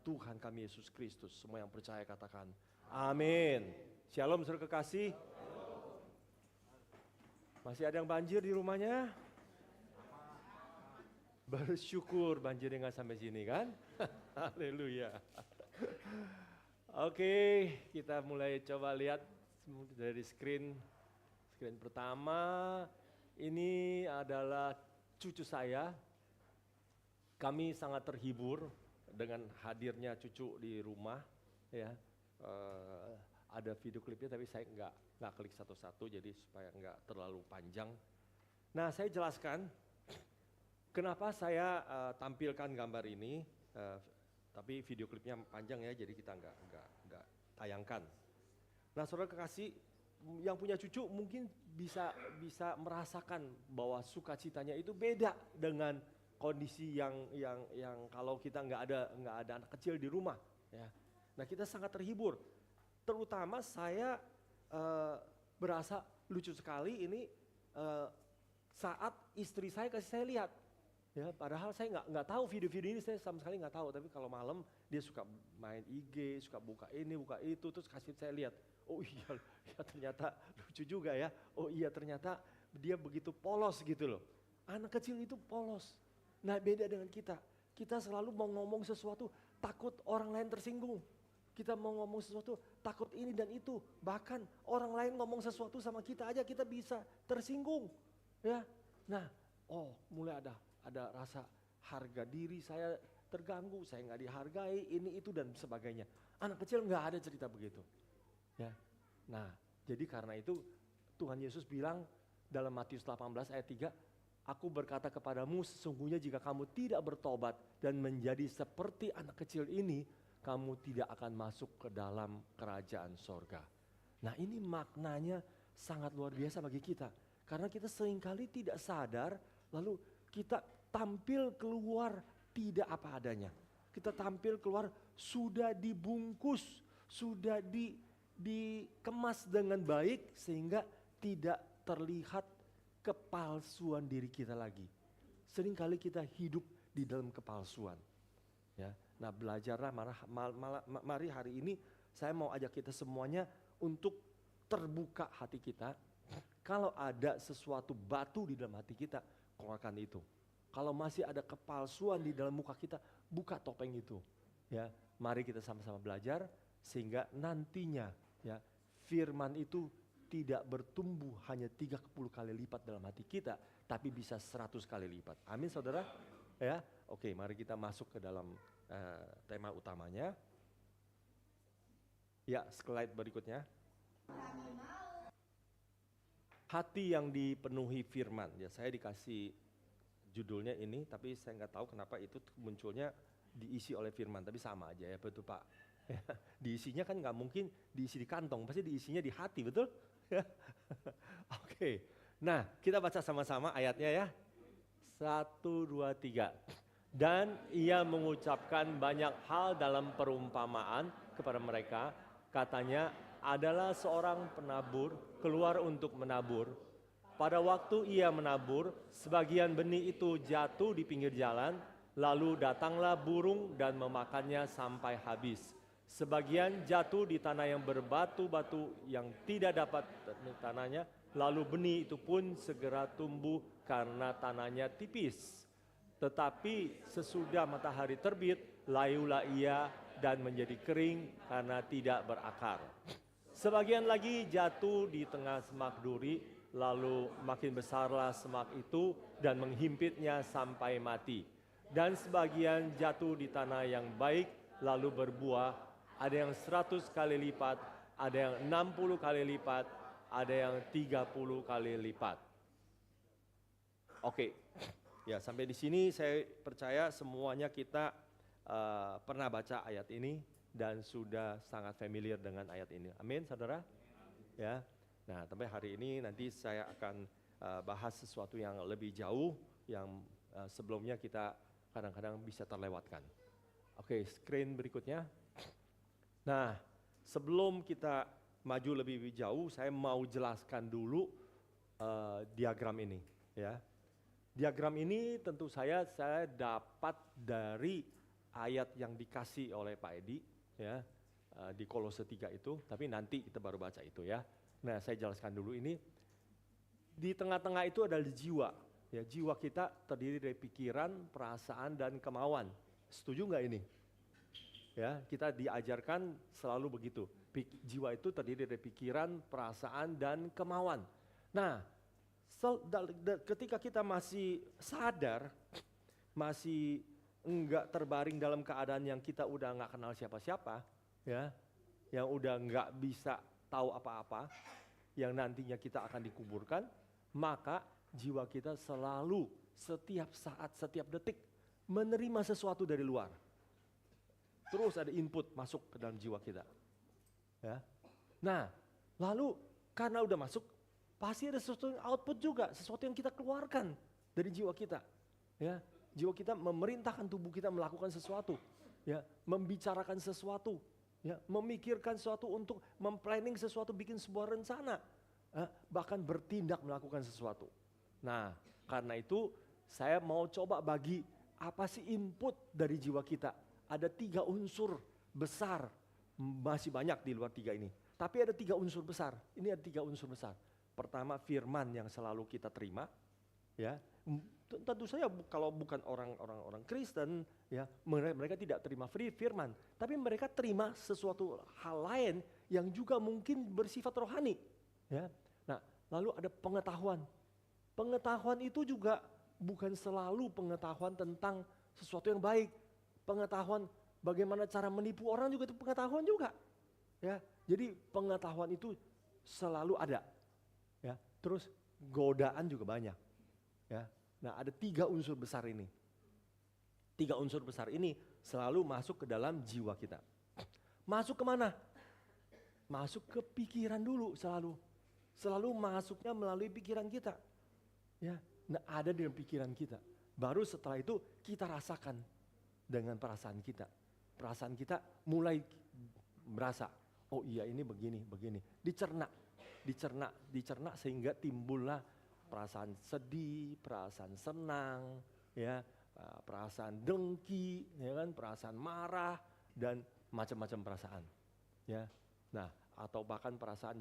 Tuhan kami Yesus Kristus. Semua yang percaya katakan amin. Shalom saudara kekasih. Masih ada yang banjir di rumahnya? Bersyukur banjirnya nggak sampai sini kan? Haleluya. Oke, kita mulai coba lihat dari screen pertama. Ini adalah cucu saya. Kami sangat terhibur dengan hadirnya cucu di rumah. Ya, ada video klipnya tapi saya nggak klik satu-satu jadi supaya nggak terlalu panjang. Nah, saya jelaskan kenapa saya tampilkan gambar ini. Tapi video klipnya panjang ya, jadi kita nggak tayangkan. Nah, saudara kekasih, yang punya cucu mungkin bisa merasakan bahwa sukacitanya itu beda dengan kondisi yang kalau kita nggak ada anak kecil di rumah. Ya. Nah, kita sangat terhibur. Terutama saya berasa lucu sekali ini saat istri saya kasih saya lihat. Ya, padahal saya nggak tahu video-video ini, saya sama sekali nggak tahu. Tapi kalau malam dia suka main IG, suka buka ini, buka itu, terus kasih saya lihat. Oh iya, ya ternyata lucu juga ya. Oh iya ternyata dia begitu polos gitu loh. Anak kecil itu polos. Nah beda dengan kita. Kita selalu mau ngomong sesuatu takut orang lain tersinggung. Kita mau ngomong sesuatu takut ini dan itu. Bahkan orang lain ngomong sesuatu sama kita aja kita bisa tersinggung. Ya. Nah, mulai ada rasa harga diri saya terganggu, saya nggak dihargai, ini itu dan sebagainya. Anak kecil nggak ada cerita begitu. Ya. Nah, jadi karena itu Tuhan Yesus bilang dalam Matius 18 ayat 3, aku berkata kepadamu sesungguhnya jika kamu tidak bertobat dan menjadi seperti anak kecil ini, kamu tidak akan masuk ke dalam kerajaan sorga. Nah ini maknanya sangat luar biasa bagi kita. Karena kita seringkali tidak sadar, lalu kita tampil keluar tidak apa adanya. Kita tampil keluar sudah dibungkus, sudah dikemas dengan baik sehingga tidak terlihat kepalsuan diri kita lagi. Seringkali kita hidup di dalam kepalsuan. Ya, nah belajarlah mari hari ini saya mau ajak kita semuanya untuk terbuka hati kita. Kalau ada sesuatu batu di dalam hati kita, keluarkan itu. Kalau masih ada kepalsuan di dalam muka kita, buka topeng itu. Ya, mari kita sama-sama belajar sehingga nantinya ya firman itu tidak bertumbuh hanya 30 kali lipat dalam hati kita, tapi bisa 100 kali lipat. Amin saudara? Ya, oke mari kita masuk ke dalam tema utamanya. Ya, slide berikutnya. Hati yang dipenuhi firman. Ya, saya dikasih judulnya ini, tapi saya nggak tahu kenapa itu munculnya diisi oleh firman, tapi sama aja ya, betul Pak. Diisinya kan nggak mungkin diisi di kantong, pasti diisinya di hati, betul? Oke, nah kita baca sama-sama ayatnya ya. 1, 2, 3. Dan ia mengucapkan banyak hal dalam perumpamaan kepada mereka. Katanya, adalah seorang penabur keluar untuk menabur. Pada waktu ia menabur, sebagian benih itu jatuh di pinggir jalan, lalu datanglah burung dan memakannya sampai habis. Sebagian jatuh di tanah yang berbatu-batu yang tidak dapat tanahnya, lalu benih itu pun segera tumbuh karena tanahnya tipis. Tetapi sesudah matahari terbit, layulah ia dan menjadi kering karena tidak berakar. Sebagian lagi jatuh di tengah semak duri, lalu makin besarlah semak itu dan menghimpitnya sampai mati. Dan sebagian jatuh di tanah yang baik, lalu berbuah, ada yang 100 kali lipat, ada yang 60 kali lipat, ada yang 30 kali lipat. Oke, ya sampai di sini saya percaya semuanya kita pernah baca ayat ini dan sudah sangat familiar dengan ayat ini. Amin, saudara? Ya. Nah, tapi hari ini nanti saya akan bahas sesuatu yang lebih jauh yang sebelumnya kita kadang-kadang bisa terlewatkan. Oke, screen berikutnya. Nah, sebelum kita maju lebih jauh, saya mau jelaskan dulu diagram ini, ya. Diagram ini tentu saya dapat dari ayat yang dikasih oleh Pak Edi ya di Kolose 3 itu, tapi nanti kita baru baca itu ya. Nah, saya jelaskan dulu ini. Di tengah-tengah itu adalah jiwa. Ya, jiwa kita terdiri dari pikiran, perasaan, dan kemauan. Setuju nggak ini? Ya, kita diajarkan selalu begitu. Jiwa itu terdiri dari pikiran, perasaan, dan kemauan. Nah, ketika kita masih sadar, masih enggak terbaring dalam keadaan yang kita udah nggak kenal siapa-siapa, ya, yang udah nggak bisa tahu apa-apa, yang nantinya kita akan dikuburkan, maka jiwa kita selalu setiap saat, setiap detik menerima sesuatu dari luar. Terus ada input masuk ke dalam jiwa kita. Ya. Nah, lalu karena udah masuk, pasti ada sesuatu yang output juga, sesuatu yang kita keluarkan dari jiwa kita. Ya, jiwa kita memerintahkan tubuh kita melakukan sesuatu, ya, membicarakan sesuatu, ya, memikirkan sesuatu untuk memplanning sesuatu, bikin sebuah rencana. Bahkan bertindak melakukan sesuatu. Nah, karena itu saya mau coba bagi apa sih input dari jiwa kita. Ada 3 unsur besar, masih banyak di luar 3 ini. Tapi ada 3 unsur besar, ini ada 3 unsur besar. Pertama, firman yang selalu kita terima. Ya, tentu saja kalau bukan orang Kristen, ya, mereka tidak terima firman. Tapi mereka terima sesuatu hal lain yang juga mungkin bersifat rohani. Ya, nah, lalu ada pengetahuan. Pengetahuan itu juga bukan selalu pengetahuan tentang sesuatu yang baik. Pengetahuan bagaimana cara menipu orang juga itu pengetahuan juga. Ya, jadi pengetahuan itu selalu ada. Ya, terus godaan juga banyak. Ya, nah ada 3 unsur besar ini. 3 unsur besar ini selalu masuk ke dalam jiwa kita. Masuk kemana? Masuk ke pikiran dulu selalu. Selalu masuknya melalui pikiran kita. Ya, nah ada di dalam pikiran kita. Baru setelah itu kita rasakan dengan perasaan kita. Perasaan kita mulai berasa, oh iya ini begini. Dicerna sehingga timbullah perasaan sedih, perasaan senang, ya, perasaan dengki, ya kan, perasaan marah dan macam-macam perasaan. Ya. Nah, atau bahkan perasaan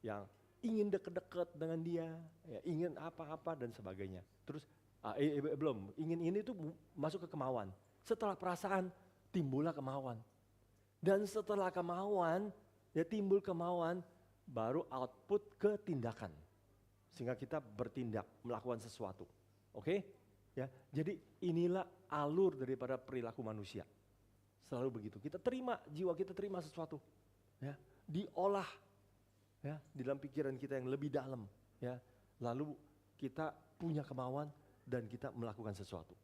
yang ingin deket-deket dengan dia, ya, ingin apa-apa dan sebagainya. Terus belum, ingin ini itu masuk ke kemauan. Setelah perasaan timbullah kemauan. Dan setelah kemauan, ya timbul kemauan, baru output ke tindakan. Sehingga kita bertindak, melakukan sesuatu. Oke? Ya, jadi inilah alur daripada perilaku manusia. Selalu begitu. Kita terima, jiwa kita terima sesuatu. Ya, diolah. Ya, di dalam pikiran kita yang lebih dalam, ya, lalu kita punya kemauan dan kita melakukan sesuatu,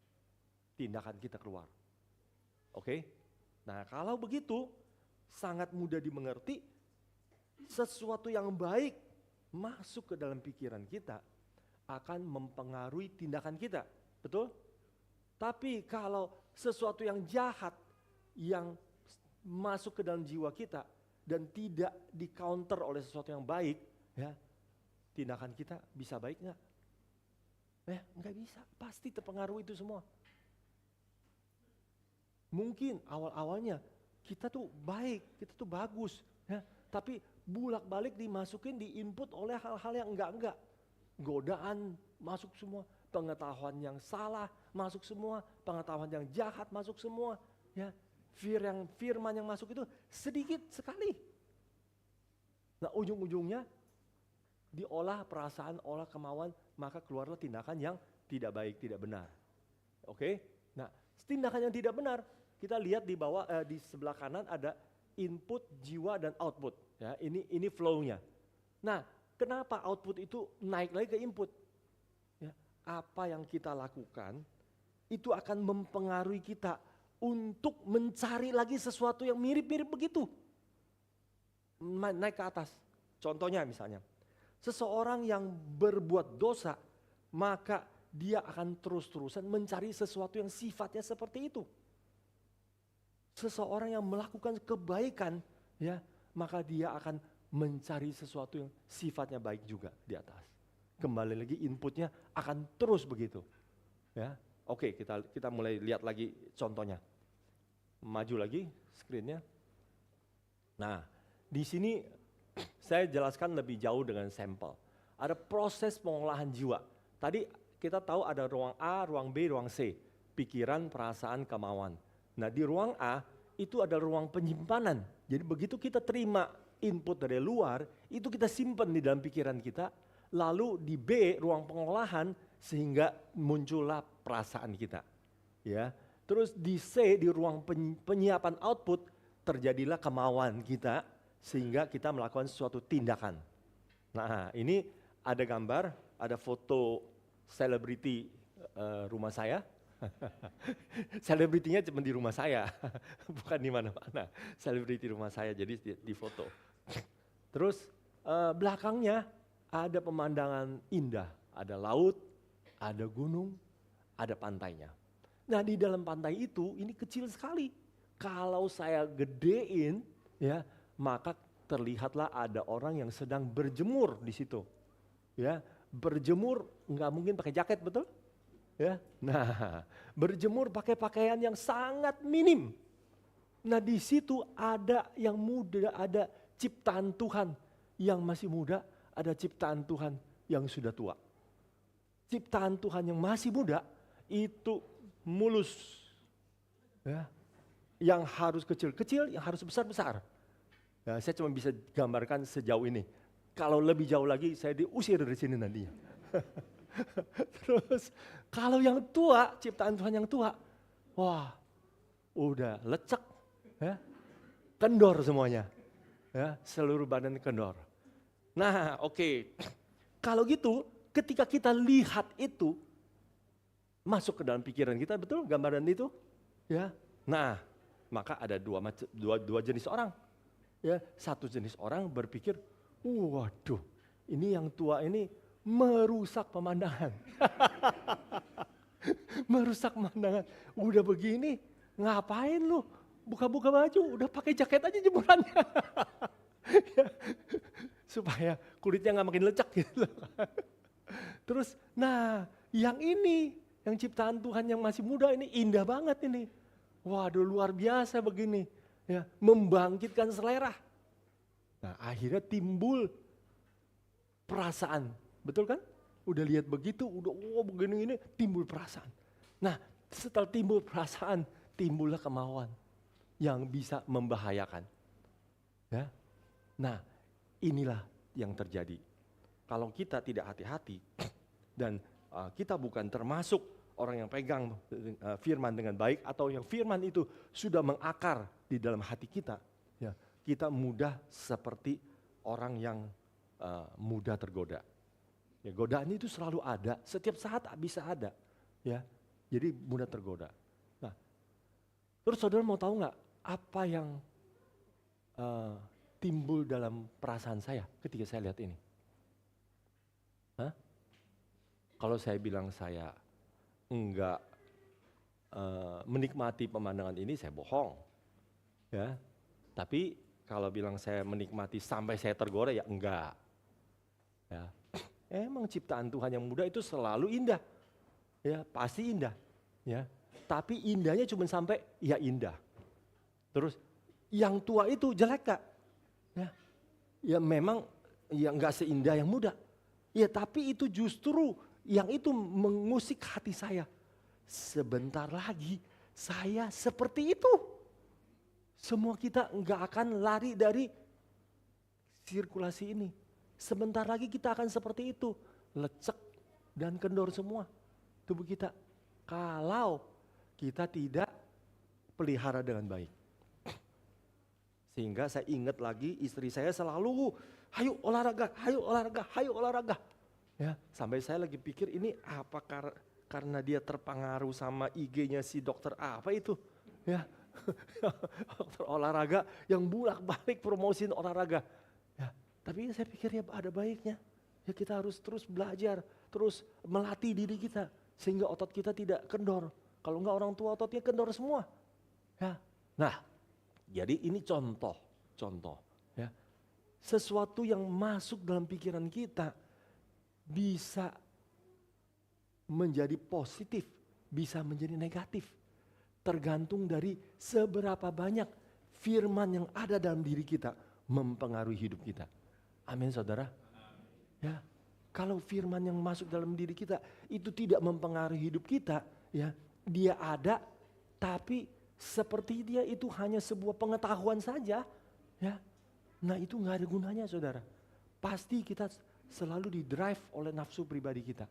tindakan kita keluar. Oke? Nah, kalau begitu sangat mudah dimengerti, sesuatu yang baik masuk ke dalam pikiran kita akan mempengaruhi tindakan kita, betul? Tapi kalau sesuatu yang jahat yang masuk ke dalam jiwa kita dan tidak di-counter oleh sesuatu yang baik, ya, tindakan kita bisa baik nggak? Nggak bisa, pasti terpengaruh itu semua. Mungkin awal-awalnya kita tuh baik, kita tuh bagus, ya, tapi bulak-balik dimasukin, di-input oleh hal-hal yang enggak. Godaan masuk semua, pengetahuan yang salah masuk semua, pengetahuan yang jahat masuk semua, ya. Firman yang masuk itu sedikit sekali. Nah, ujung-ujungnya diolah perasaan, olah kemauan, maka keluarlah tindakan yang tidak baik, tidak benar. Oke? Nah, tindakan yang tidak benar, kita lihat di bawah, di sebelah kanan ada input, jiwa, dan output. Ya, ini flow-nya. Nah, kenapa output itu naik lagi ke input? Ya, apa yang kita lakukan itu akan mempengaruhi kita untuk mencari lagi sesuatu yang mirip-mirip begitu. Naik ke atas. Contohnya misalnya, seseorang yang berbuat dosa, maka dia akan terus-terusan mencari sesuatu yang sifatnya seperti itu. Seseorang yang melakukan kebaikan, ya, maka dia akan mencari sesuatu yang sifatnya baik juga di atas. Kembali lagi inputnya akan terus begitu. Ya. Oke, kita mulai lihat lagi contohnya. Maju lagi screen-nya. Nah, di sini saya jelaskan lebih jauh dengan sampel. Ada proses pengolahan jiwa. Tadi kita tahu ada ruang A, ruang B, ruang C. Pikiran, perasaan, kemauan. Nah, di ruang A itu ada ruang penyimpanan. Jadi begitu kita terima input dari luar, itu kita simpan di dalam pikiran kita. Lalu di B, ruang pengolahan, sehingga muncullah perasaan kita. Ya. Terus di C, di ruang penyiapan output, terjadilah kemauan kita, sehingga kita melakukan suatu tindakan. Nah, ini ada gambar, ada foto selebriti rumah saya. Selebritinya cuma di rumah saya, bukan di mana-mana. Selebriti rumah saya, jadi di foto. Terus belakangnya ada pemandangan indah, ada laut, ada gunung, ada pantainya. Nah, di dalam pantai itu ini kecil sekali. Kalau saya gedein, ya, maka terlihatlah ada orang yang sedang berjemur di situ. Ya, berjemur nggak mungkin pakai jaket, betul? Ya, nah, berjemur pakai pakaian yang sangat minim. Nah, di situ ada yang muda, ada ciptaan Tuhan yang masih muda, ada ciptaan Tuhan yang sudah tua. Ciptaan Tuhan yang masih muda itu mulus, ya, yang harus kecil-kecil, yang harus besar-besar. Ya, saya cuma bisa gambarkan sejauh ini. Kalau lebih jauh lagi, saya diusir dari sini nantinya. Terus kalau yang tua, ciptaan Tuhan yang tua, wah, udah lecek, ya, kendor semuanya, ya, seluruh badan kendor. Nah, oke. Kalau gitu, ketika kita lihat itu masuk ke dalam pikiran kita, betul gambaran itu, ya. Nah, maka ada dua jenis orang, ya. Satu jenis orang berpikir, waduh, ini yang tua ini merusak pemandangan. Merusak pemandangan. Udah begini, ngapain lu? Buka-buka baju, udah pakai jaket aja jemurannya. Supaya kulitnya nggak makin lecek gitu. Terus, nah, yang ini, yang ciptaan Tuhan yang masih muda ini indah banget ini. Waduh, luar biasa begini. Ya, membangkitkan selera. Nah, akhirnya timbul perasaan. Betul kan? Udah lihat begitu, udah begini ini, timbul perasaan. Nah, setelah timbul perasaan, timbullah kemauan yang bisa membahayakan. Ya. Nah, inilah yang terjadi. Kalau kita tidak hati-hati dan kita bukan termasuk orang yang pegang firman dengan baik, atau yang firman itu sudah mengakar di dalam hati kita, ya, kita mudah seperti orang yang mudah tergoda. Ya, godaan itu selalu ada, setiap saat bisa ada, ya. Jadi mudah tergoda. Nah, terus saudara mau tahu nggak apa yang timbul dalam perasaan saya ketika saya lihat ini? Hah? Kalau saya bilang saya enggak menikmati pemandangan ini, saya bohong, ya. Tapi kalau bilang saya menikmati sampai saya tergoda, ya enggak. Ya. Emang ciptaan Tuhan yang muda itu selalu indah, ya, pasti indah, ya. Tapi indahnya cuma sampai ya indah. Terus yang tua itu jelek Kak, ya, ya memang ya nggak seindah yang muda, ya tapi itu justru yang itu mengusik hati saya. Sebentar lagi saya seperti itu. Semua kita nggak akan lari dari sirkulasi ini. Sebentar lagi kita akan seperti itu, lecek dan kendor semua tubuh kita. Kalau kita tidak pelihara dengan baik. Sehingga saya ingat lagi istri saya selalu, hayu olahraga, hayu olahraga, hayu olahraga. Ya, sampai saya lagi pikir ini apa karena dia terpengaruh sama IG-nya si dokter apa itu, ya. Dokter olahraga yang bolak-balik promosiin olahraga. Ya, tapi saya pikir ya ada baiknya. Ya kita harus terus belajar, terus melatih diri kita sehingga otot kita tidak kendor. Kalau enggak orang tua ototnya kendor semua. Ya. Nah, jadi ini contoh, ya. Sesuatu yang masuk dalam pikiran kita bisa menjadi positif, bisa menjadi negatif. tergantung dari seberapa banyak firman yang ada dalam diri kita mempengaruhi hidup kita. Amin saudara. Ya, kalau firman yang masuk dalam diri kita itu tidak mempengaruhi hidup kita, ya, dia ada tapi seperti dia itu hanya sebuah pengetahuan saja, ya. Nah, itu nggak ada gunanya saudara. Pasti kita selalu didrive oleh nafsu pribadi kita.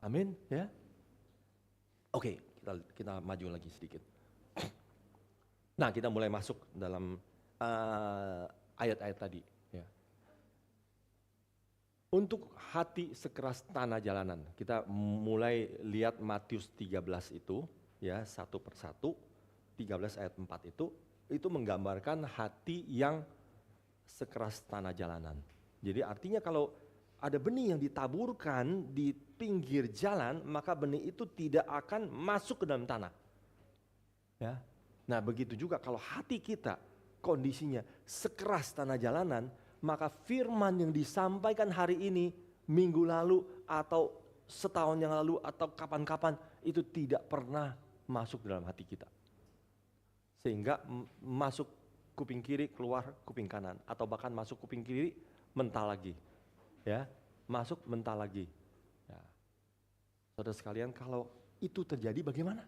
Amin, ya. Oke, kita maju lagi sedikit. Nah, kita mulai masuk dalam ayat-ayat tadi. Ya. Untuk hati sekeras tanah jalanan, kita mulai lihat Matius 13 itu, ya, satu persatu, 13 ayat 4 itu menggambarkan hati yang sekeras tanah jalanan. Jadi artinya kalau ada benih yang ditaburkan di pinggir jalan, maka benih itu tidak akan masuk ke dalam tanah. Ya. Nah, begitu juga kalau hati kita kondisinya sekeras tanah jalanan, maka firman yang disampaikan hari ini, minggu lalu, atau setahun yang lalu, atau kapan-kapan, itu tidak pernah masuk dalam hati kita. Sehingga masuk kuping kiri, keluar kuping kanan. Atau bahkan masuk kuping kiri, mental lagi. Ya, masuk mental lagi. Ya. Saudara sekalian, kalau itu terjadi bagaimana?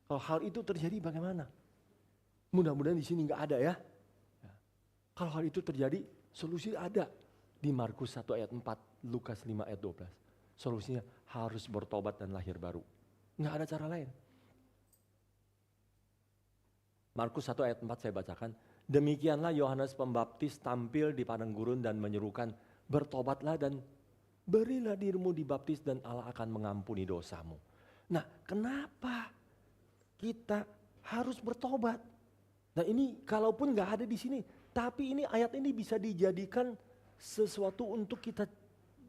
Kalau hal itu terjadi bagaimana? Mudah-mudahan di sini nggak ada ya. Kalau hal itu terjadi, solusi ada. Di Markus 1 ayat 4, Lukas 5 ayat 12. Solusinya harus bertobat dan lahir baru. Nggak ada cara lain. Markus 1 ayat 4 saya bacakan. Demikianlah Yohanes Pembaptis tampil di padang gurun dan menyerukan, bertobatlah dan berilah dirimu dibaptis dan Allah akan mengampuni dosamu. Nah, kenapa kita harus bertobat? Nah, ini kalaupun nggak ada di sini, tapi ini ayat ini bisa dijadikan sesuatu untuk kita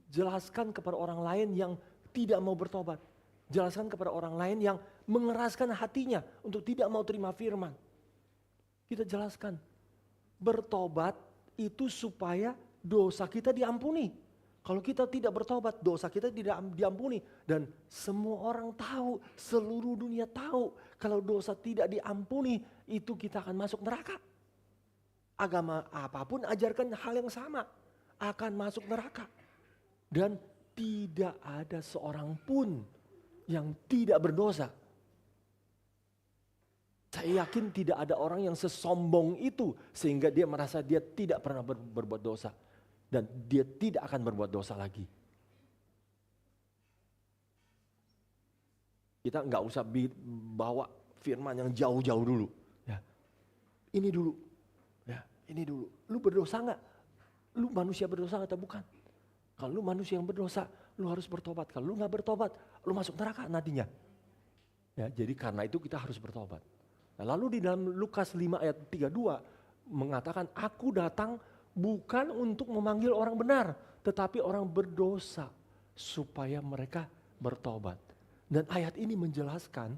jelaskan kepada orang lain yang tidak mau bertobat. Jelaskan kepada orang lain yang mengeraskan hatinya untuk tidak mau terima firman. Kita jelaskan, bertobat itu supaya dosa kita diampuni. Kalau kita tidak bertobat, dosa kita tidak diampuni. Dan semua orang tahu, seluruh dunia tahu, kalau dosa tidak diampuni, itu kita akan masuk neraka. Agama apapun ajarkan hal yang sama, akan masuk neraka. Dan tidak ada seorang pun yang tidak berdosa. Saya yakin tidak ada orang yang sesombong itu sehingga dia merasa dia tidak pernah berbuat dosa. Dan dia tidak akan berbuat dosa lagi. Kita nggak usah bawa firman yang jauh-jauh dulu. Ya. Ini dulu. Ya, ini dulu. Lu berdosa nggak? Lu manusia berdosa atau bukan? Kalau lu manusia yang berdosa, lu harus bertobat. Kalau lu nggak bertobat, lu masuk neraka nantinya. Ya, jadi karena itu kita harus bertobat. Nah, lalu di dalam Lukas 5 ayat 32 mengatakan, aku datang bukan untuk memanggil orang benar, tetapi orang berdosa supaya mereka bertobat. Dan ayat ini menjelaskan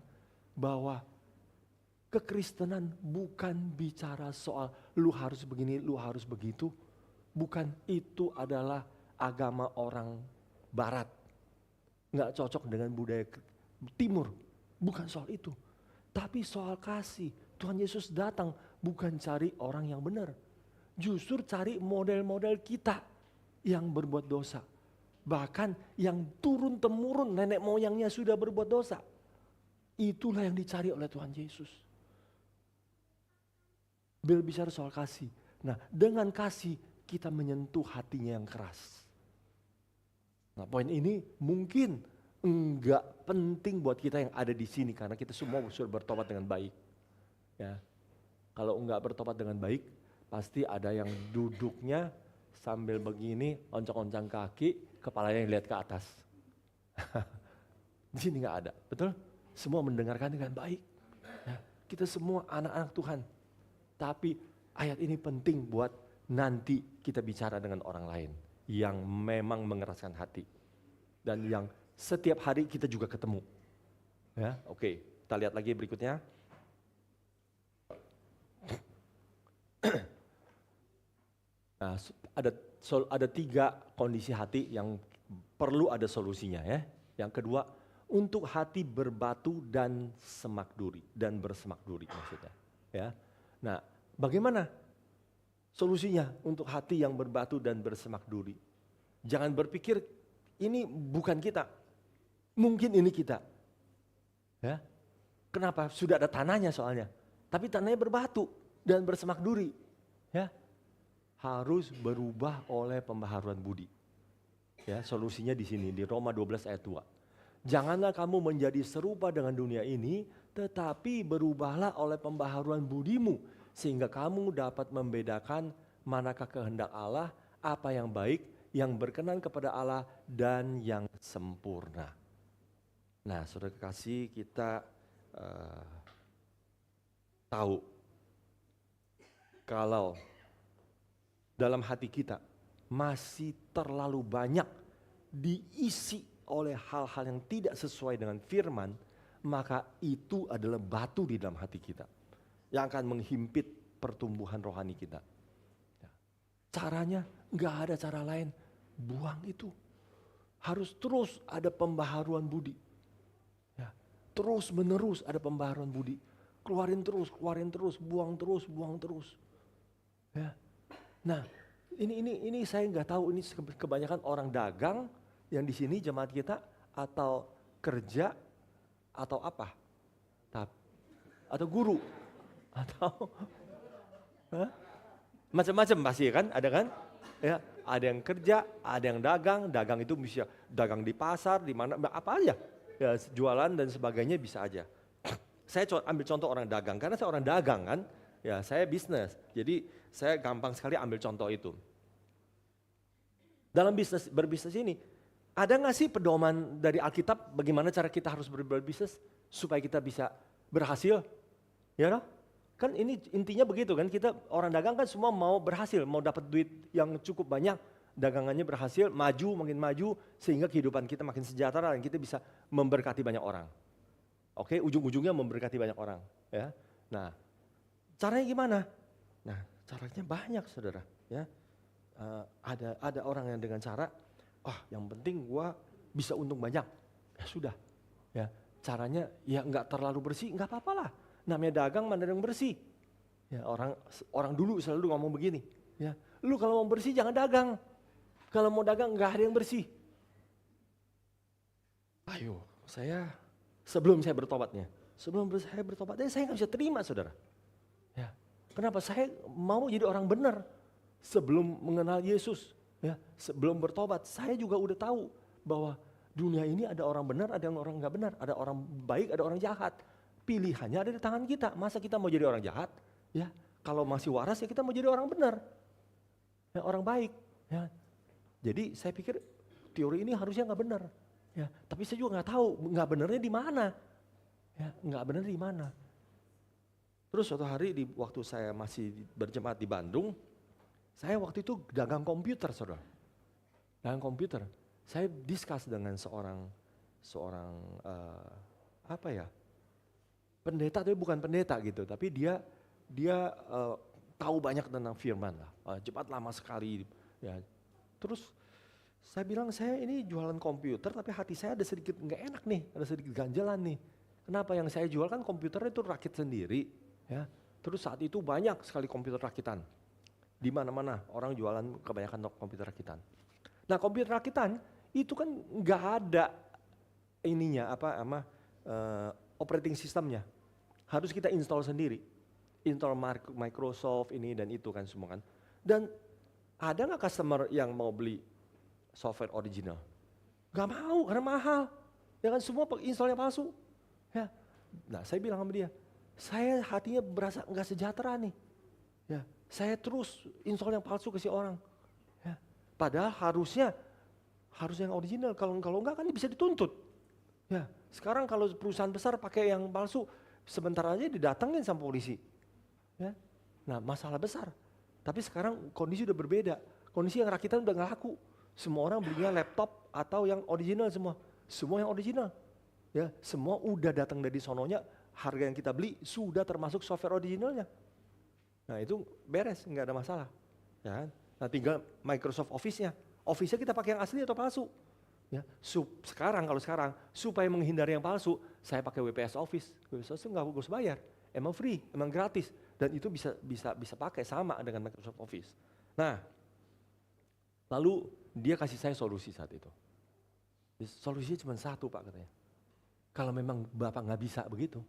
bahwa kekristenan bukan bicara soal lu harus begini, lu harus begitu. Bukan, itu adalah agama orang barat. Nggak cocok dengan budaya timur. Bukan soal itu. Tapi soal kasih. Tuhan Yesus datang bukan cari orang yang benar. Justru cari model-model kita yang berbuat dosa. Bahkan yang turun-temurun nenek moyangnya sudah berbuat dosa. Itulah yang dicari oleh Tuhan Yesus. Berbicara soal kasih. Nah, dengan kasih kita menyentuh hatinya yang keras. Nah, poin ini mungkin enggak penting buat kita yang ada di sini karena kita semua sudah bertobat dengan baik. Ya. Kalau enggak bertobat dengan baik, pasti ada yang duduknya sambil begini, oncang-oncang kaki, kepalanya yang lihat ke atas. Di sini enggak ada, betul? Semua mendengarkan dengan baik. Ya. Kita semua anak-anak Tuhan. Tapi ayat ini penting buat nanti kita bicara dengan orang lain yang memang mengeraskan hati. Dan yang setiap hari kita juga ketemu. Ya, oke, kita lihat lagi berikutnya. Nah, ada 3 kondisi hati yang perlu ada solusinya ya. Yang kedua, untuk hati berbatu dan semak duri dan bersemak duri maksudnya, ya. Nah, bagaimana solusinya untuk hati yang berbatu dan bersemak duri? Jangan berpikir ini bukan kita, mungkin ini kita, ya. Kenapa? Sudah ada tanahnya soalnya, tapi tanahnya berbatu dan bersemak duri, ya. Harus berubah oleh pembaharuan budi. Ya, solusinya di sini di Roma 12 ayat 2. Janganlah kamu menjadi serupa dengan dunia ini, tetapi berubahlah oleh pembaharuan budimu, sehingga kamu dapat membedakan manakah kehendak Allah, apa yang baik, yang berkenan kepada Allah, dan yang sempurna. Nah, saudara kekasih, kita tahu kalau dalam hati kita masih terlalu banyak diisi oleh hal-hal yang tidak sesuai dengan firman, maka itu adalah batu di dalam hati kita yang akan menghimpit pertumbuhan rohani kita. Caranya nggak ada cara lain, buang itu. Harus terus ada pembaharuan budi. Ya, terus menerus ada pembaharuan budi. Keluarin terus, buang terus. Ya. Nah, ini saya nggak tahu ini kebanyakan orang dagang yang di sini jemaat kita atau kerja atau apa? Atau guru atau macam-macam pasti kan, ada kan? Ya, ada yang kerja, ada yang dagang itu bisa dagang di pasar, di mana apa aja. Ya, jualan dan sebagainya bisa aja. Saya ambil contoh orang dagang karena saya orang dagang kan. Ya, saya bisnis. Jadi saya gampang sekali ambil contoh itu. Dalam berbisnis ini, ada nggak sih pedoman dari Alkitab bagaimana cara kita harus berbisnis supaya kita bisa berhasil? Ya no? Kan ini intinya begitu kan, kita orang dagang kan semua mau berhasil, mau dapat duit yang cukup banyak, dagangannya berhasil, makin maju, sehingga kehidupan kita makin sejahtera dan kita bisa memberkati banyak orang. Oke, ujung-ujungnya memberkati banyak orang. Ya. Nah, caranya gimana? Nah, caranya banyak saudara. Ya. Ada orang yang dengan cara, yang penting gua bisa untung banyak, ya sudah, ya caranya ya nggak terlalu bersih, nggak apa-apa lah, namanya dagang mana yang bersih, ya orang dulu selalu ngomong begini, ya lu kalau mau bersih jangan dagang, kalau mau dagang nggak ada yang bersih. Ayo, sebelum saya bertobatnya saya nggak bisa terima saudara, ya kenapa saya mau jadi orang benar sebelum mengenal Yesus. Ya, sebelum bertobat, saya juga udah tahu bahwa dunia ini ada orang benar, ada yang orang nggak benar, ada orang baik, ada orang jahat. Pilihannya ada di tangan kita. Masa kita mau jadi orang jahat? Ya, kalau masih waras ya kita mau jadi orang benar, ya, orang baik. Ya, jadi saya pikir teori ini harusnya nggak benar. Ya, tapi saya juga nggak tahu nggak benernya di mana. Ya, nggak bener di mana. Terus suatu hari waktu saya masih berjemaat di Bandung. Saya waktu itu dagang komputer, saudara. Dagang komputer. Saya discuss dengan seorang pendeta, tapi bukan pendeta gitu. Tapi dia tahu banyak tentang firman lah. Jemaat lama sekali. Ya. Terus saya bilang, saya ini jualan komputer, tapi hati saya ada sedikit nggak enak nih, ada sedikit ganjalan nih. Kenapa? Yang saya jual kan komputernya itu rakit sendiri. Ya. Terus saat itu banyak sekali komputer rakitan. Di mana-mana orang jualan kebanyakan komputer rakitan. Nah, komputer rakitan itu kan nggak ada ininya operating systemnya. Harus kita install sendiri. Install Microsoft ini dan itu kan semua kan. Dan ada nggak customer yang mau beli software original? Gak mau karena mahal. Ya kan semua installnya palsu. Ya. Nah, saya bilang sama dia, saya hatinya berasa nggak sejahtera nih. Ya. Saya terus install yang palsu ke si orang. Ya. Padahal harusnya yang original. Kalau enggak kan bisa dituntut. Ya. Sekarang kalau perusahaan besar pakai yang palsu, sebentar aja didatengin sama polisi. Ya. Nah, masalah besar. Tapi sekarang kondisi udah berbeda. Kondisi yang rakitan udah nggak laku. Semua orang belinya laptop atau yang original semua. Semua yang original. Ya, semua udah datang dari sononya. Harga yang kita beli sudah termasuk software originalnya. Nah itu beres, nggak ada masalah. Ya, nah tinggal Microsoft Office-nya. Office-nya kita pakai yang asli atau palsu? Ya, kalau sekarang supaya menghindari yang palsu, saya pakai WPS Office. WPS Office nggak usah bayar, emang free, emang gratis, dan itu bisa pakai sama dengan Microsoft Office. Nah, lalu dia kasih saya solusi saat itu. Solusinya cuma satu Pak katanya. Kalau memang Bapak nggak bisa begitu,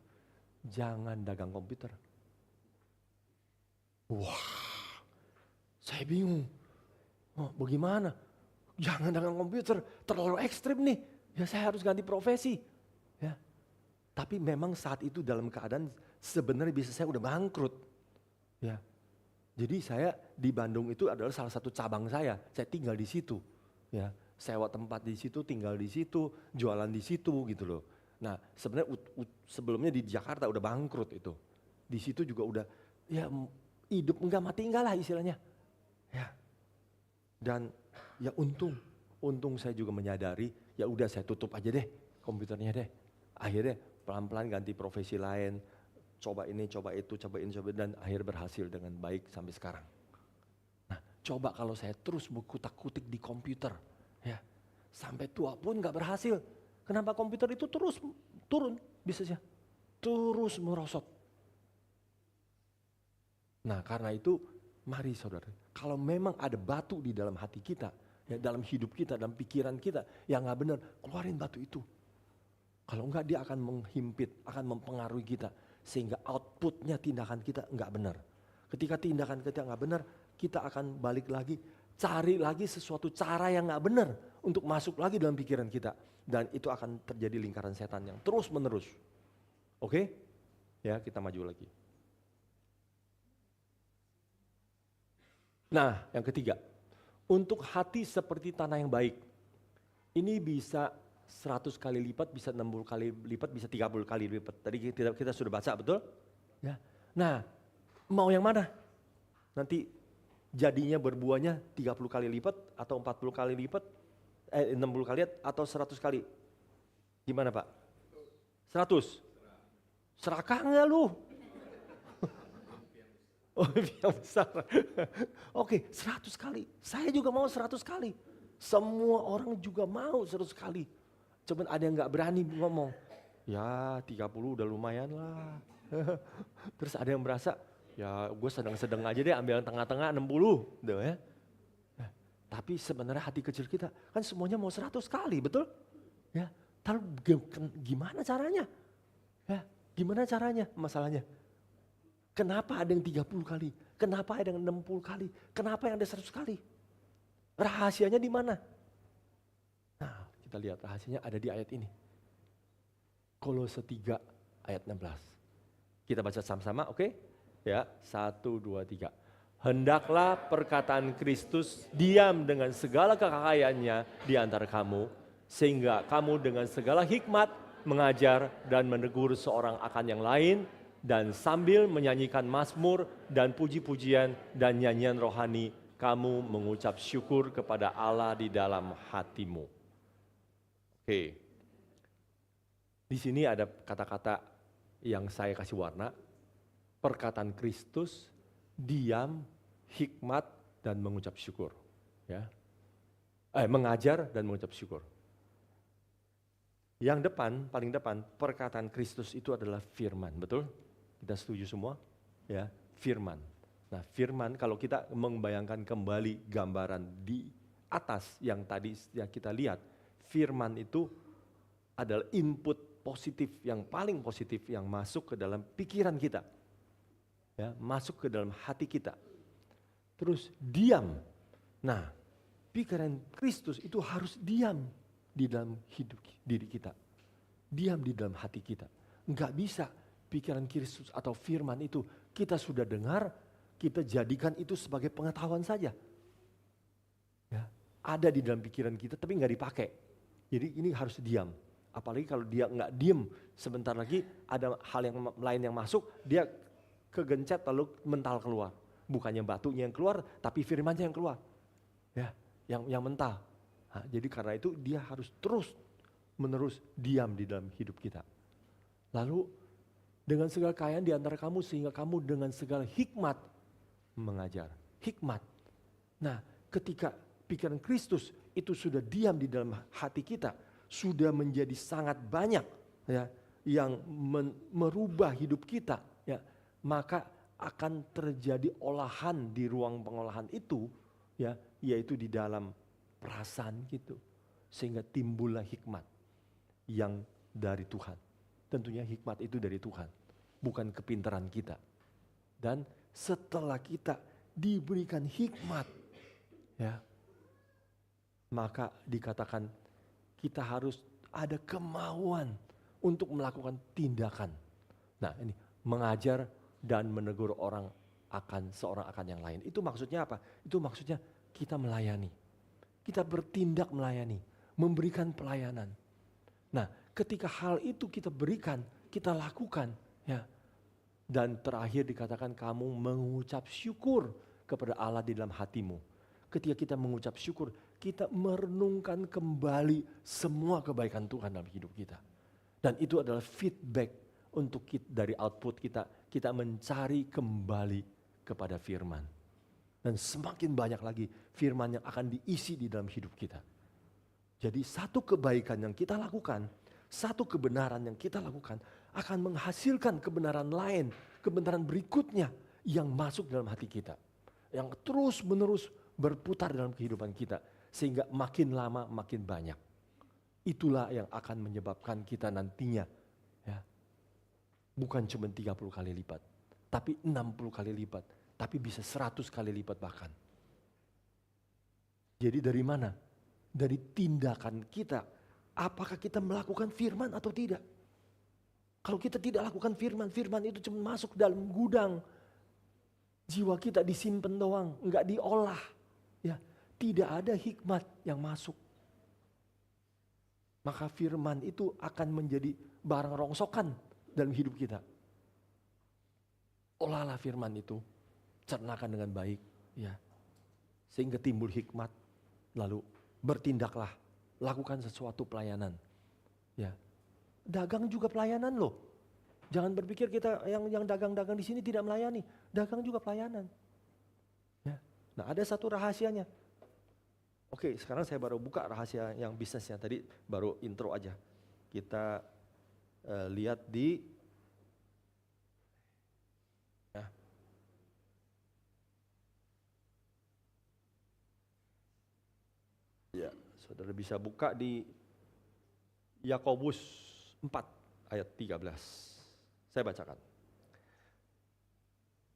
jangan dagang komputer. Wah, saya bingung. Oh, bagaimana? Jangan dagang komputer, terlalu ekstrim nih. Ya saya harus ganti profesi. Ya. Tapi memang saat itu dalam keadaan sebenarnya bisnis saya udah bangkrut. Ya. Jadi saya di Bandung itu adalah salah satu cabang saya. Saya tinggal di situ. Ya, sewa tempat di situ, tinggal di situ, jualan di situ gitu loh. Nah, sebenarnya sebelumnya di Jakarta udah bangkrut itu. Di situ juga udah ya hidup enggak mati enggak lah istilahnya. Ya. Dan ya untung saya juga menyadari, ya udah saya tutup aja deh komputernya deh. Akhirnya pelan-pelan ganti profesi lain, coba ini, coba itu, coba ini, dan akhir berhasil dengan baik sampai sekarang. Nah, coba kalau saya terus berkutak-kutik di komputer, ya sampai tua pun nggak berhasil. Kenapa komputer itu terus turun bisnisnya, terus merosot. Nah, karena itu mari saudara, kalau memang ada batu di dalam hati kita, ya dalam hidup kita, dalam pikiran kita yang nggak benar, keluarin batu itu. Kalau enggak dia akan menghimpit, akan mempengaruhi kita. Sehingga outputnya tindakan kita nggak benar. Ketika tindakan kita nggak benar, kita akan balik lagi, cari lagi sesuatu cara yang nggak benar untuk masuk lagi dalam pikiran kita. Dan itu akan terjadi lingkaran setan yang terus menerus. Oke? Ya, kita maju lagi. Nah, yang ketiga, untuk hati seperti tanah yang baik. Ini bisa 100 kali lipat, bisa 60 kali lipat, bisa 30 kali lipat. Tadi kita sudah baca, betul? Ya. Nah, mau yang mana? Nanti jadinya berbuahnya 30 kali lipat atau 40 kali lipat, 60 kali atau 100 kali? Gimana Pak? 100? Serakah enggak lu? Oh, yang besar. Oke, 100 kali. Saya juga mau 100 kali. Semua orang juga mau 100 kali. Cuman ada yang gak berani ngomong. Ya 30 udah lumayan lah. Terus ada yang merasa, ya gue sedang-sedang aja deh ambil yang tengah-tengah 60. Gitu ya. Tapi sebenarnya hati kecil kita kan semuanya mau 100 kali, betul? Ya, lalu gimana caranya? Ya, gimana caranya masalahnya? Kenapa ada yang 30 kali? Kenapa ada yang 60 kali? Kenapa yang ada 100 kali? Rahasianya di mana? Nah, kita lihat rahasianya ada di ayat ini. Kolose 3 ayat 16. Kita baca sama-sama, oke? Ya, 1, 2, 3. Hendaklah perkataan Kristus diam dengan segala kekayaaannya di antara kamu, sehingga kamu dengan segala hikmat mengajar dan menegur seorang akan yang lain, dan sambil menyanyikan mazmur dan puji-pujian dan nyanyian rohani, kamu mengucap syukur kepada Allah di dalam hatimu. Oke. Di sini ada kata-kata yang saya kasih warna. Perkataan Kristus, diam, hikmat, dan mengucap syukur. Ya. Mengajar dan mengucap syukur. Yang depan, paling depan, perkataan Kristus itu adalah firman, betul? Kita setuju semua? Ya, firman. Nah, firman kalau kita membayangkan kembali gambaran di atas yang tadi yang kita lihat, firman itu adalah input positif yang paling positif yang masuk ke dalam pikiran kita. Ya, masuk ke dalam hati kita. Terus diam. Nah, pikiran Kristus itu harus diam di dalam hidup diri kita. Diam di dalam hati kita. Enggak bisa pikiran Kristus atau firman itu kita sudah dengar, kita jadikan itu sebagai pengetahuan saja. Ya, ada di dalam pikiran kita tapi nggak dipakai. Jadi ini harus diam. Apalagi kalau dia nggak diem, sebentar lagi ada hal yang lain yang masuk, dia kegencet lalu mental keluar. Bukannya batunya yang keluar, tapi firmannya yang keluar. Ya, yang mental. Nah, jadi karena itu dia harus terus menerus diam di dalam hidup kita. Lalu dengan segala kekayaan di antara kamu sehingga kamu dengan segala hikmat mengajar. Hikmat. Nah, ketika pikiran Kristus itu sudah diam di dalam hati kita, sudah menjadi sangat banyak ya yang merubah hidup kita ya, maka akan terjadi olahan di ruang pengolahan itu ya, yaitu di dalam perasaan gitu. Sehingga timbullah hikmat yang dari Tuhan. Tentunya hikmat itu dari Tuhan, bukan kepintaran kita. Dan setelah kita diberikan hikmat ya, maka dikatakan kita harus ada kemauan untuk melakukan tindakan. Nah ini mengajar dan menegur seorang akan yang lain. Itu maksudnya apa? Itu maksudnya kita melayani. Kita bertindak melayani, memberikan pelayanan. Nah, ketika hal itu kita berikan, kita lakukan ya. Dan terakhir dikatakan kamu mengucap syukur kepada Allah di dalam hatimu. Ketika kita mengucap syukur, kita merenungkan kembali semua kebaikan Tuhan dalam hidup kita. Dan itu adalah feedback untuk kita, dari output kita mencari kembali kepada firman. Dan semakin banyak lagi firman yang akan diisi di dalam hidup kita. Jadi satu kebaikan yang kita lakukan, satu kebenaran yang kita lakukan akan menghasilkan kebenaran lain, kebenaran berikutnya yang masuk dalam hati kita. Yang terus menerus berputar dalam kehidupan kita. Sehingga makin lama makin banyak. Itulah yang akan menyebabkan kita nantinya ya, bukan cuma 30 kali lipat, tapi 60 kali lipat, tapi bisa 100 kali lipat bahkan. Jadi dari mana? Dari tindakan kita. Apakah kita melakukan firman atau tidak? Kalau kita tidak lakukan firman, firman itu cuma masuk dalam gudang. Jiwa kita disimpan doang, enggak diolah. Ya, tidak ada hikmat yang masuk. Maka firman itu akan menjadi barang rongsokan dalam hidup kita. Olahlah firman itu, cernakan dengan baik, ya, sehingga timbul hikmat. Lalu bertindaklah, lakukan sesuatu pelayanan. Ya, dagang juga pelayanan loh. Jangan berpikir kita yang dagang-dagang di sini tidak melayani, dagang juga pelayanan. Ya, nah ada satu rahasianya. Oke, sekarang saya baru buka rahasia yang bisnisnya, tadi baru intro aja. Kita lihat di ya, saudara bisa buka di Yakobus 4 ayat 13. Saya bacakan.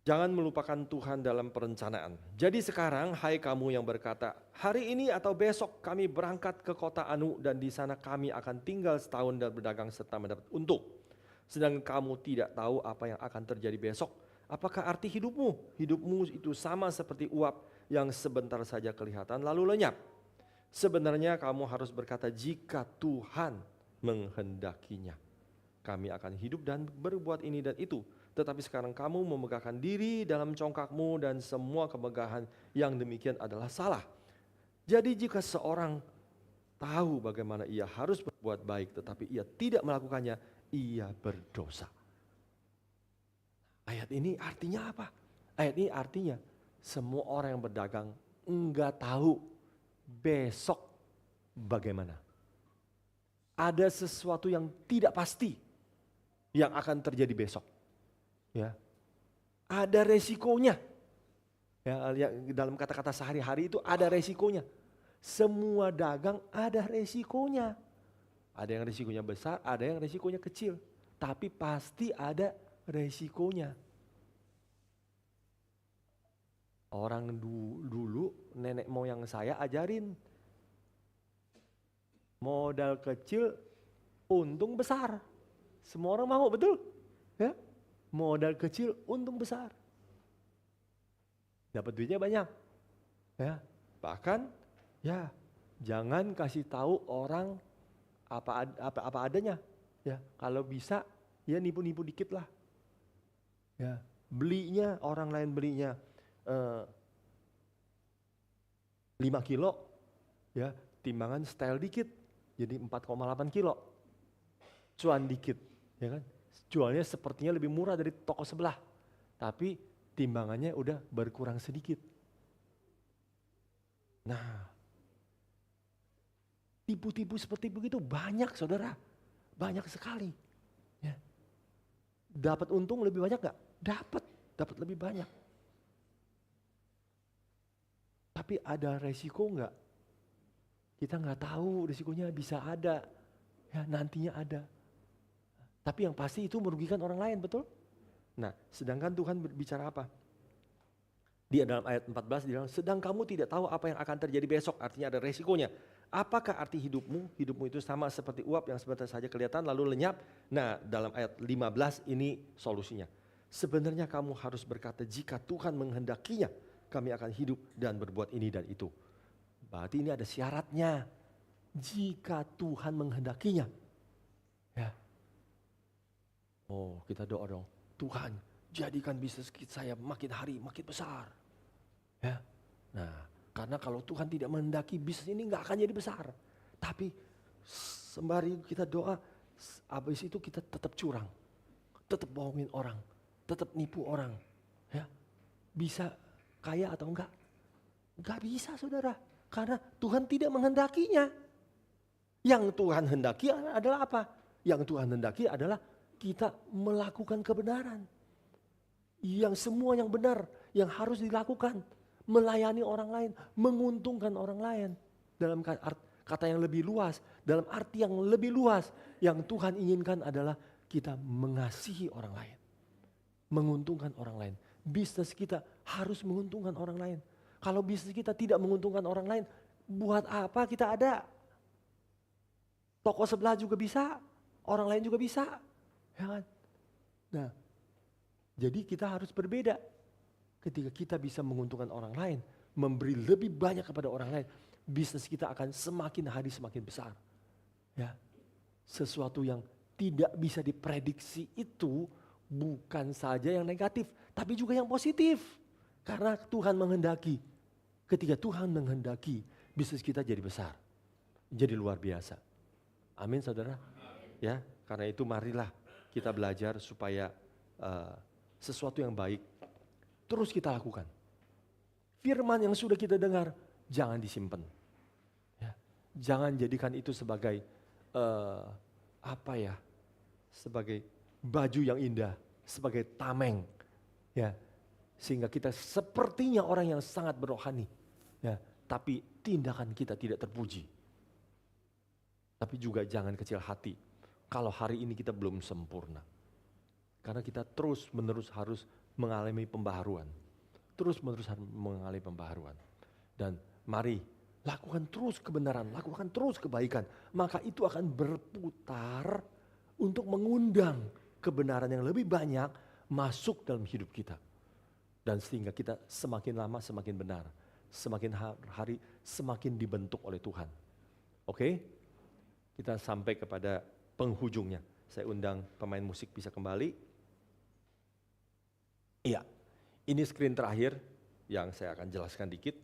Jangan melupakan Tuhan dalam perencanaan. Jadi sekarang, hai kamu yang berkata, hari ini atau besok kami berangkat ke kota Anu dan di sana kami akan tinggal setahun dan berdagang serta mendapat untung. Sedang kamu tidak tahu apa yang akan terjadi besok. Apakah arti hidupmu? Hidupmu itu sama seperti uap yang sebentar saja kelihatan lalu lenyap. Sebenarnya kamu harus berkata jika Tuhan menghendakinya. Kami akan hidup dan berbuat ini dan itu. Tetapi sekarang kamu memegahkan diri dalam congkakmu dan semua kemegahan yang demikian adalah salah. Jadi jika seorang tahu bagaimana ia harus berbuat baik tetapi ia tidak melakukannya, ia berdosa. Ayat ini artinya apa? Ayat ini artinya semua orang yang berdagang enggak tahu besok bagaimana. Ada sesuatu yang tidak pasti yang akan terjadi besok. Ya, ada resikonya. Ya, dalam kata-kata sehari-hari itu ada resikonya. Semua dagang ada resikonya. Ada yang resikonya besar, ada yang resikonya kecil. Tapi pasti ada resikonya. Orang dulu nenek moyang saya ajarin. Modal kecil, untung besar. Semua orang mau, betul? Ya? Modal kecil, untung besar. Dapat duitnya banyak. Ya, bahkan ya jangan kasih tahu orang apa adanya. Ya, kalau bisa ya nipu-nipu dikit lah. Ya, belinya orang lain belinya 5 kilo, ya timbangan style dikit, jadi 4,8 kilo. Cuan dikit, ya kan? Jualnya sepertinya lebih murah dari toko sebelah, tapi timbangannya udah berkurang sedikit. Nah, Tipu-tipu seperti begitu banyak saudara, banyak sekali. Ya. Dapat untung lebih banyak gak? Dapat lebih banyak. Tapi ada resiko gak? Kita gak tahu resikonya bisa ada, ya nantinya ada. Tapi yang pasti itu merugikan orang lain, betul? Nah, sedangkan Tuhan berbicara apa? Dia dalam ayat 14 dia bilang, sedang kamu tidak tahu apa yang akan terjadi besok, artinya ada resikonya. Apakah arti hidupmu? Hidupmu itu sama seperti uap yang sebentar saja kelihatan lalu lenyap. Nah, dalam ayat 15 ini solusinya. Sebenarnya kamu harus berkata, jika Tuhan menghendakinya, kami akan hidup dan berbuat ini dan itu. Berarti ini ada syaratnya. Jika Tuhan menghendakinya. Ya. Oh, kita doa dong. Tuhan, jadikan bisnis saya makin hari makin besar. Ya. Nah, karena kalau Tuhan tidak menghendaki bisnis ini nggak akan jadi besar. Tapi sembari kita doa, habis itu kita tetap curang. Tetap bohongin orang. Tetap nipu orang. Ya. Bisa kaya atau enggak? Enggak bisa saudara. Karena Tuhan tidak menghendakinya. Yang Tuhan hendaki adalah apa? Yang Tuhan hendaki adalah kita melakukan kebenaran. Yang semua yang benar, yang harus dilakukan. Melayani orang lain, menguntungkan orang lain. Dalam kata yang lebih luas, dalam arti yang lebih luas. Yang Tuhan inginkan adalah kita mengasihi orang lain. Menguntungkan orang lain. Bisnis kita harus menguntungkan orang lain. Kalau bisnis kita tidak menguntungkan orang lain, buat apa kita ada? Toko sebelah juga bisa, orang lain juga bisa. Ya kan? Nah, jadi kita harus berbeda. Ketika kita bisa menguntungkan orang lain, memberi lebih banyak kepada orang lain, bisnis kita akan semakin hari semakin besar. Ya, sesuatu yang tidak bisa diprediksi itu bukan saja yang negatif, tapi juga yang positif. Karena Tuhan menghendaki. Ketika Tuhan menghendaki, bisnis kita jadi besar, jadi luar biasa. Amin saudara. Ya, karena itu marilah kita belajar supaya sesuatu yang baik terus kita lakukan. Firman yang sudah kita dengar jangan disimpan. Ya, jangan jadikan itu sebagai sebagai baju yang indah, sebagai tameng. Ya, sehingga kita sepertinya orang yang sangat berohani. Ya, tapi tindakan kita tidak terpuji. Tapi juga jangan kecil hati kalau hari ini kita belum sempurna. Karena kita terus menerus harus mengalami pembaharuan. Terus menerus harus mengalami pembaharuan. Dan mari lakukan terus kebenaran, lakukan terus kebaikan. Maka itu akan berputar untuk mengundang kebenaran yang lebih banyak masuk dalam hidup kita. Dan sehingga kita semakin lama semakin benar. Semakin hari semakin dibentuk oleh Tuhan. Oke? Kita sampai kepada penghujungnya. Saya undang pemain musik bisa kembali. Iya, ini screen terakhir yang saya akan jelaskan dikit.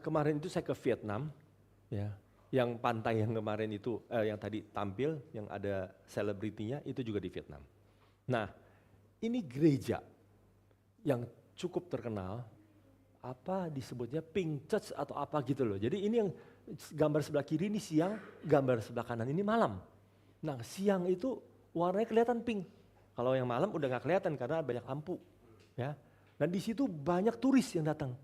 Kemarin itu saya ke Vietnam, ya. Yang pantai yang kemarin itu, yang tadi tampil, yang ada selebritinya itu juga di Vietnam. Nah, ini gereja yang cukup terkenal, apa disebutnya Pink Church atau apa gitu loh. Jadi ini yang gambar sebelah kiri ini siang, gambar sebelah kanan ini malam. Nah, siang itu warnanya kelihatan pink. Kalau yang malam udah nggak kelihatan karena banyak lampu, ya. Dan di situ banyak turis yang datang.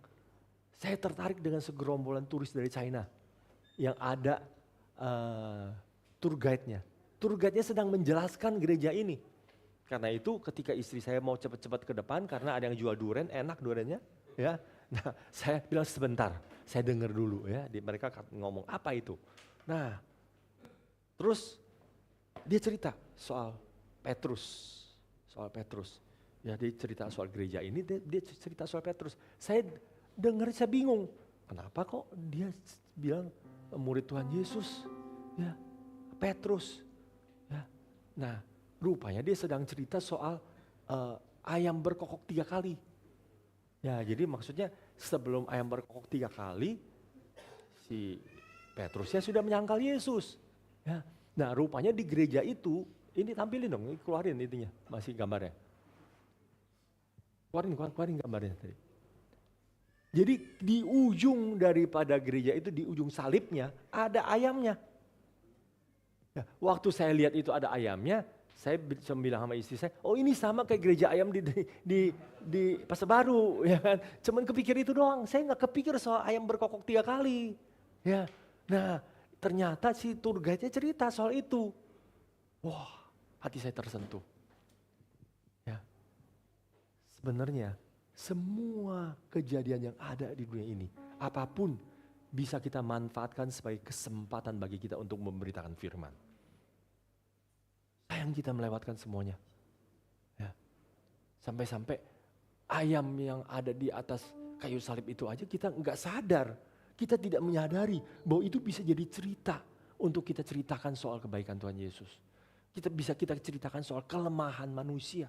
Saya tertarik dengan segerombolan turis dari China yang ada tour guide-nya. Tour guide-nya sedang menjelaskan gereja ini. Karena itu ketika istri saya mau cepat-cepat ke depan karena ada yang jual durian, enak duriannya, ya. Nah, saya bilang sebentar, saya dengar dulu ya. Mereka ngomong apa itu. Nah, terus dia cerita soal Petrus. Ya, dia cerita soal gereja ini, dia cerita soal Petrus. Saya dengar, saya bingung. Kenapa kok dia bilang murid Tuhan Yesus? Ya, Petrus. Ya. Nah, rupanya dia sedang cerita soal ayam berkokok 3 kali. Ya, jadi maksudnya sebelum ayam berkokok 3 kali, si Petrusnya sudah menyangkal Yesus. Ya. Nah, rupanya di gereja itu, ini tampilin dong, keluarin intinya, masih gambarnya. Keluarin gambarnya tadi. Jadi di ujung daripada gereja itu, di ujung salibnya ada ayamnya. Ya, waktu saya lihat itu ada ayamnya, saya bilang sama istri saya, oh ini sama kayak gereja ayam di Pasar Baru, ya kan? Cuman kepikir itu doang, saya nggak kepikir soal ayam berkokok 3 kali. Ya, nah ternyata si tour guide-nya cerita soal itu. Wah, hati saya tersentuh. Ya, sebenarnya semua kejadian yang ada di dunia ini, apapun bisa kita manfaatkan sebagai kesempatan bagi kita untuk memberitakan firman. Sayang kita melewatkan semuanya. Ya. Sampai-sampai ayam yang ada di atas kayu salib itu aja kita nggak sadar. Kita tidak menyadari bahwa itu bisa jadi cerita untuk kita ceritakan soal kebaikan Tuhan Yesus. Kita ceritakan soal kelemahan manusia.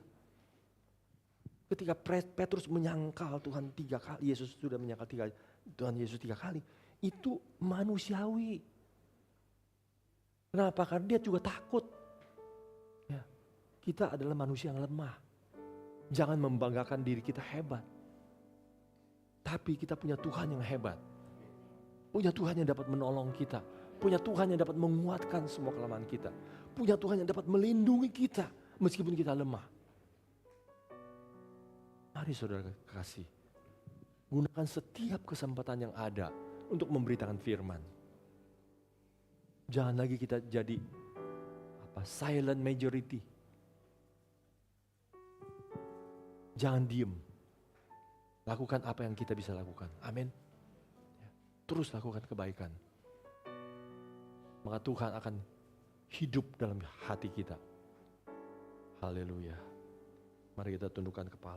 Ketika Petrus menyangkal Tuhan 3 kali, Yesus sudah menyangkal Tuhan Yesus 3 kali, itu manusiawi. Kenapa? Karena dia juga takut. Ya, kita adalah manusia yang lemah. Jangan membanggakan diri kita hebat. Tapi kita punya Tuhan yang hebat. Punya Tuhan yang dapat menolong kita. Punya Tuhan yang dapat menguatkan semua kelemahan kita. Punya Tuhan yang dapat melindungi kita meskipun kita lemah. Mari saudara kasih, gunakan setiap kesempatan yang ada untuk memberitakan firman. Jangan lagi kita jadi silent majority. Jangan diem. Lakukan apa yang kita bisa lakukan. Amin. Terus lakukan kebaikan. Maka Tuhan akan hidup dalam hati kita. Haleluya. Mari kita tundukkan kepala.